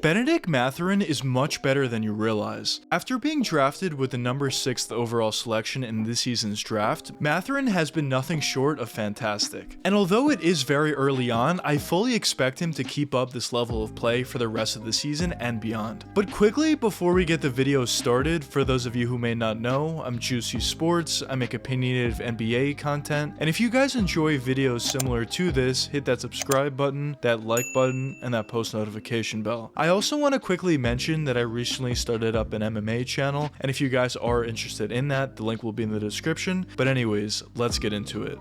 Bennedict Mathurin is much better than you realize. After being drafted with the number 6th overall selection in this season's draft, Mathurin has been nothing short of fantastic. And although it is very early on, I fully expect him to keep up this level of play for the rest of the season and beyond. But quickly, before we get the video started, for those of you who may not know, I'm Juicy Sports, I make opinionated NBA content, and if you guys enjoy videos similar to this, hit that subscribe button, that like button, and that post notification bell. I also want to quickly mention that I recently started up an MMA channel, and if you guys are interested in that, the link will be in the description. But anyways, let's get into it.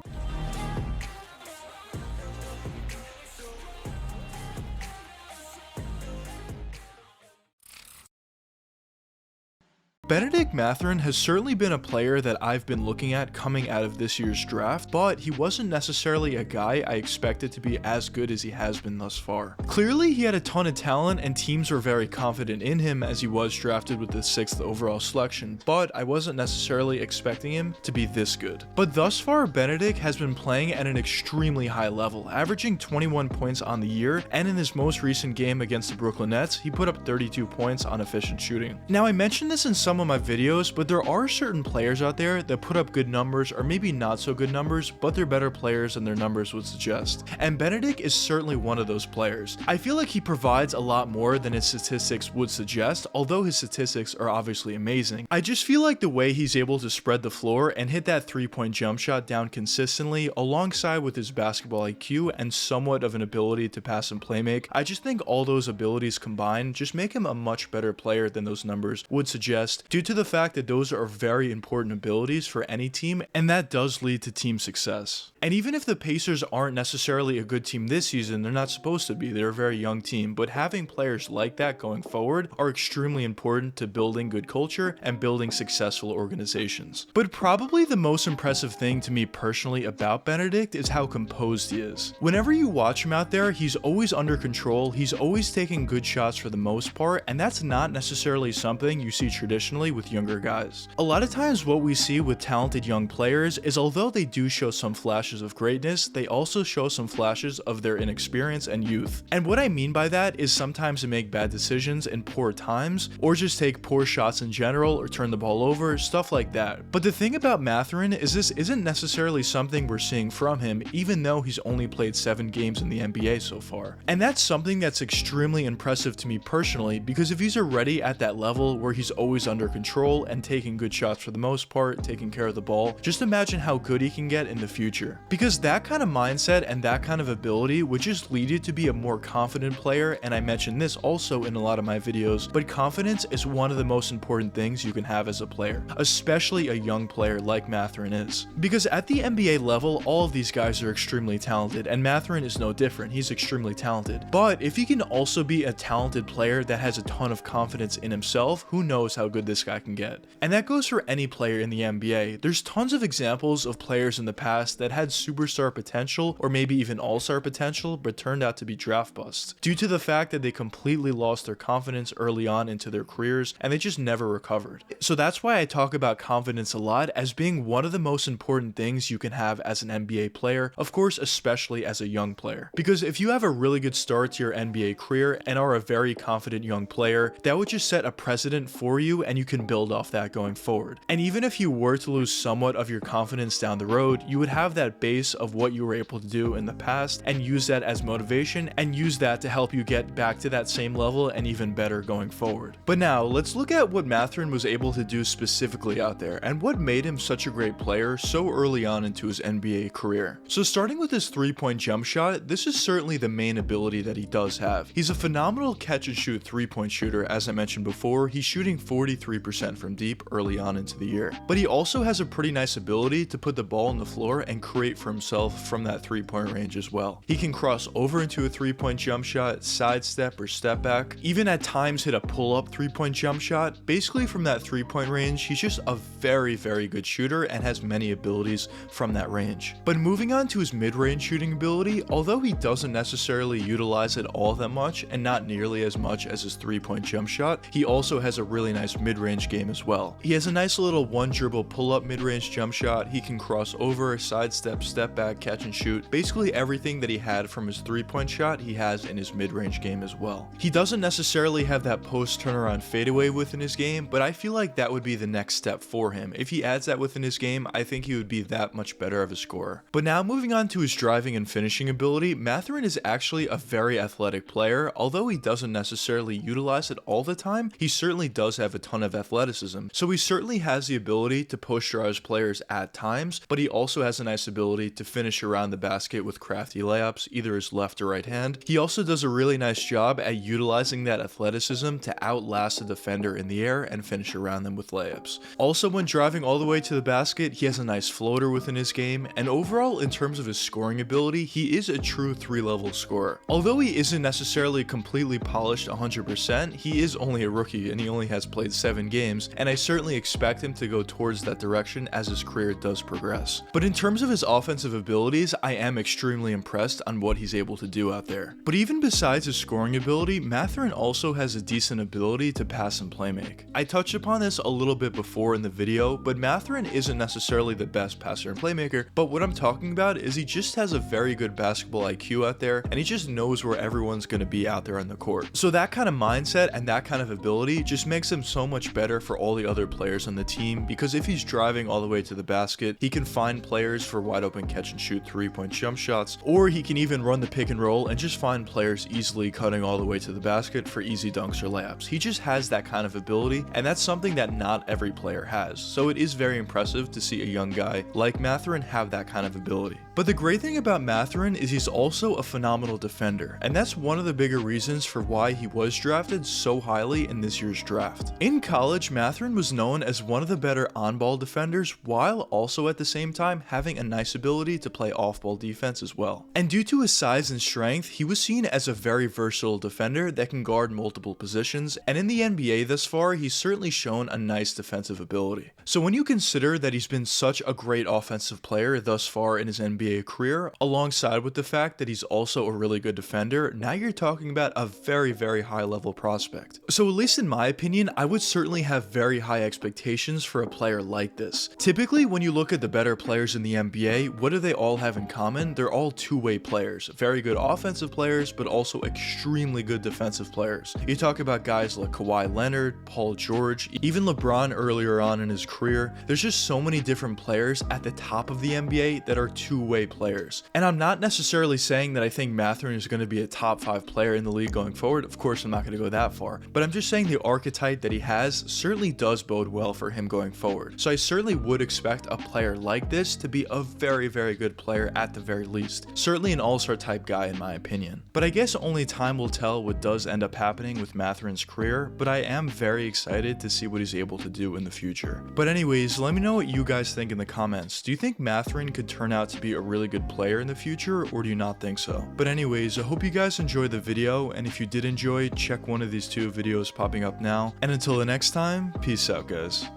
Bennedict Mathurin has certainly been a player that I've been looking at coming out of this year's draft, but he wasn't necessarily a guy I expected to be as good as he has been thus far. Clearly, he had a ton of talent and teams were very confident in him as he was drafted with the 6th overall selection, but I wasn't necessarily expecting him to be this good. But thus far, Bennedict has been playing at an extremely high level, averaging 21 points on the year, and in his most recent game against the Brooklyn Nets, he put up 32 points on efficient shooting. Now, I mentioned this in some of my videos, but there are certain players out there that put up good numbers or maybe not so good numbers, but they're better players than their numbers would suggest. And Bennedict is certainly one of those players. I feel like he provides a lot more than his statistics would suggest, although his statistics are obviously amazing. I just feel like the way he's able to spread the floor and hit that 3-point jump shot down consistently, alongside with his basketball IQ and somewhat of an ability to pass and play make, I just think all those abilities combined just make him a much better player than those numbers would suggest, due to the fact that those are very important abilities for any team, and that does lead to team success. And even if the Pacers aren't necessarily a good team this season, they're not supposed to be, they're a very young team, but having players like that going forward are extremely important to building good culture and building successful organizations. But probably the most impressive thing to me personally about Bennedict is how composed he is. Whenever you watch him out there, he's always under control, he's always taking good shots for the most part, and that's not necessarily something you see traditionally with younger guys. A lot of times what we see with talented young players is, although they do show some flashes of greatness, they also show some flashes of their inexperience and youth. And what I mean by that is sometimes they make bad decisions in poor times, or just take poor shots in general, or turn the ball over, stuff like that. But the thing about Mathurin is this isn't necessarily something we're seeing from him, even though he's only played 7 games in the NBA so far. And that's something that's extremely impressive to me personally, because if he's already at that level where he's always under control and taking good shots for the most part, taking care of the ball, just imagine how good he can get in the future. Because that kind of mindset and that kind of ability would just lead you to be a more confident player, and I mentioned this also in a lot of my videos, but confidence is one of the most important things you can have as a player, especially a young player like Mathurin is. Because at the NBA level, all of these guys are extremely talented, and Mathurin is no different, he's extremely talented. But if he can also be a talented player that has a ton of confidence in himself, who knows how good this guy can get. And that goes for any player in the NBA. There's tons of examples of players in the past that had superstar potential, or maybe even all-star potential, but turned out to be draft busts, due to the fact that they completely lost their confidence early on into their careers, and they just never recovered. So that's why I talk about confidence a lot as being one of the most important things you can have as an NBA player, of course, especially as a young player. Because if you have a really good start to your NBA career and are a very confident young player, that would just set a precedent for you, and you can build off that going forward. And even if you were to lose somewhat of your confidence down the road, you would have that base of what you were able to do in the past and use that as motivation and use that to help you get back to that same level and even better going forward. But now let's look at what Mathurin was able to do specifically out there and what made him such a great player so early on into his NBA career. So starting with his 3-point jump shot, this is certainly the main ability that he does have. He's a phenomenal catch and shoot 3-point shooter. As I mentioned before, he's shooting 43% from deep early on into the year. But he also has a pretty nice ability to put the ball on the floor and create for himself from that 3-point range as well. He can cross over into a 3-point jump shot, sidestep or step back, even at times hit a pull-up 3-point jump shot. Basically from that 3-point range, he's just a very good shooter and has many abilities from that range. But moving on to his mid-range shooting ability, although he doesn't necessarily utilize it all that much and not nearly as much as his 3-point jump shot, he also has a really nice mid mid-range game as well. He has a nice little one dribble pull-up mid-range jump shot, he can cross over, sidestep, step back, catch and shoot. Basically everything that he had from his three-point shot, he has in his mid-range game as well. He doesn't necessarily have that post turnaround fadeaway within his game, but I feel like that would be the next step for him. If he adds that within his game, I think he would be that much better of a scorer. But now moving on to his driving and finishing ability, Mathurin is actually a very athletic player. Although he doesn't necessarily utilize it all the time, he certainly does have a ton of athleticism. So he certainly has the ability to push drive players at times, but he also has a nice ability to finish around the basket with crafty layups, either his left or right hand. He also does a really nice job at utilizing that athleticism to outlast a defender in the air and finish around them with layups. Also, when driving all the way to the basket, he has a nice floater within his game, and overall in terms of his scoring ability, he is a true 3-level scorer. Although he isn't necessarily completely polished 100%, he is only a rookie and he only has played 7 games, and I certainly expect him to go towards that direction as his career does progress. But in terms of his offensive abilities, I am extremely impressed on what he's able to do out there. But even besides his scoring ability, Mathurin also has a decent ability to pass and playmake. I touched upon this a little bit before in the video, but Mathurin isn't necessarily the best passer and playmaker, but what I'm talking about is he just has a very good basketball IQ out there, and he just knows where everyone's going to be out there on the court. So that kind of mindset and that kind of ability just makes him so much better for all the other players on the team, because if he's driving all the way to the basket, he can find players for wide open catch and shoot 3-point jump shots, or he can even run the pick and roll and just find players easily cutting all the way to the basket for easy dunks or layups. He just has that kind of ability, and that's something that not every player has. So it is very impressive to see a young guy like Mathurin have that kind of ability. But the great thing about Mathurin is he's also a phenomenal defender, and that's one of the bigger reasons for why he was drafted so highly in this year's draft. In college, Mathurin was known as one of the better on-ball defenders, while also at the same time having a nice ability to play off-ball defense as well. And due to his size and strength, he was seen as a very versatile defender that can guard multiple positions, and in the NBA thus far, he's certainly shown a nice defensive ability. So when you consider that he's been such a great offensive player thus far in his NBA career, alongside with the fact that he's also a really good defender, now you're talking about a very, very high level prospect. So at least in my opinion, I would certainly have very high expectations for a player like this. Typically, when you look at the better players in the NBA, what do they all have in common? They're all two-way players. Very good offensive players, but also extremely good defensive players. You talk about guys like Kawhi Leonard, Paul George, even LeBron earlier on in his career. There's just so many different players at the top of the NBA that are two-way players. And I'm not necessarily saying that I think Mathurin is going to be a top 5 player in the league going forward. Of course, I'm not going to go that far. But I'm just saying the archetype that he has certainly does bode well for him going forward. So I certainly would expect a player like this to be a very, very good player at the very least. Certainly an all-star type guy in my opinion. But I guess only time will tell what does end up happening with Mathurin's career, but I am very excited to see what he's able to do in the future. But anyways, let me know what you guys think in the comments. Do you think Mathurin could turn out to be a really good player in the future, or do you not think so? But anyways, I hope you guys enjoyed the video, and if you did enjoy, check one of these 2 videos popping up now. And until the next time, peace out guys.